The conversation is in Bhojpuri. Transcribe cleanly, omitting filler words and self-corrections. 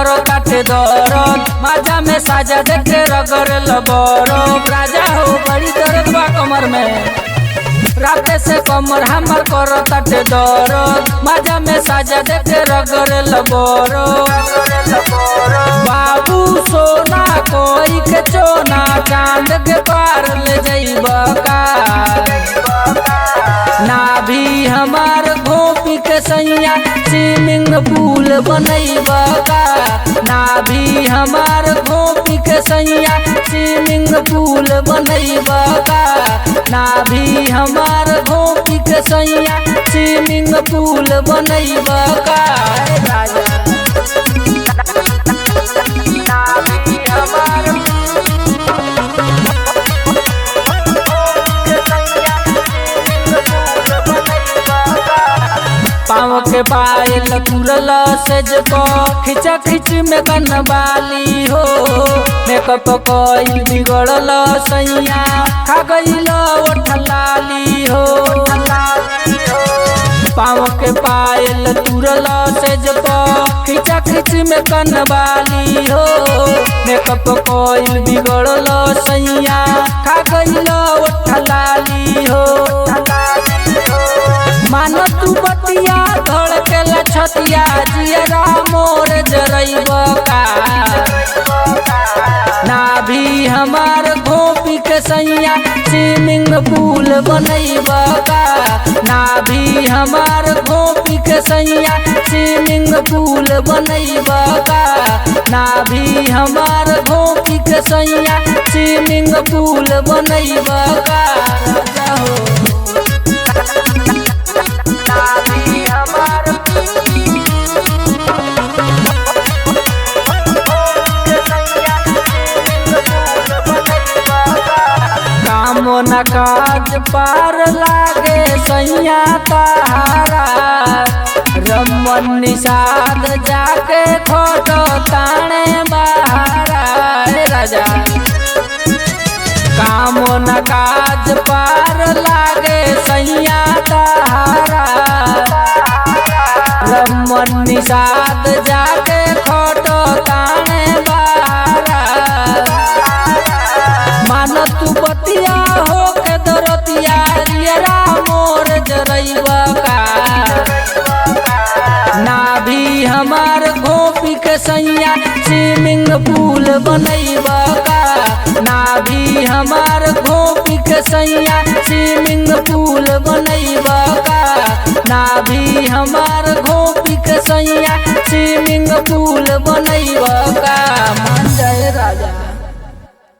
करो काटे दरद माजा में साजा देखे रगर लबरो राजा हो बड़ी दर्द बा कमर में राते से कमर हमर करो काटे दरद माजा में साजा देखे रगर लबरो बाबू सोना कोई के चोना चांद के पार ले जाइबा का ना भी हमार गोपी के सैया स्विमिंग पूल बनैबा का ना भी हमार गोपी के सैया स्विमिंग पूल बनैबा का ना भी हमार गोपी के सैया स्विमिंग पूल बनैबा का राजा ना भी हमार पाँव के पायल तुरल सेज को खिचा खिच में कनवाली हो मेकअप कोई बिगड़ल सैया खा गईल ओठलाली हो पाँव के पायल तुरल सेज को खिचा खिच में कनवाली हो मेकअप कोई बिगड़ल सैया खा गईल ओठलाली हो मानो तू बतिया धड़केला छतिया जियरा मोर जरैबा का ना भी हमार गोपी के सैया स्विमिंग पूल बनैबा का ना भी हमार गोपी के सैया स्विमिंग पूल बनैबा का ना भी हमार गोपी के सैया स्विमिंग पूल बनैबा का न काज पार लागे सैया तारा रमन निषाद जाके खोटो ताने बहारा राजा काम न काज पार लागे सैया तारा रमन निषाद जाके खोटो ताने बहारा मान तू बतिया हो के दरतिया रियरा मोर जरैबा का ना भी हमार गोपी के सैया स्विमिंग पूल बनैबा का ना भी हमार गोपी के सैया स्विमिंग पूल बनैबा का ना भी हमार गोपी के सैया स्विमिंग पूल बनैबा का।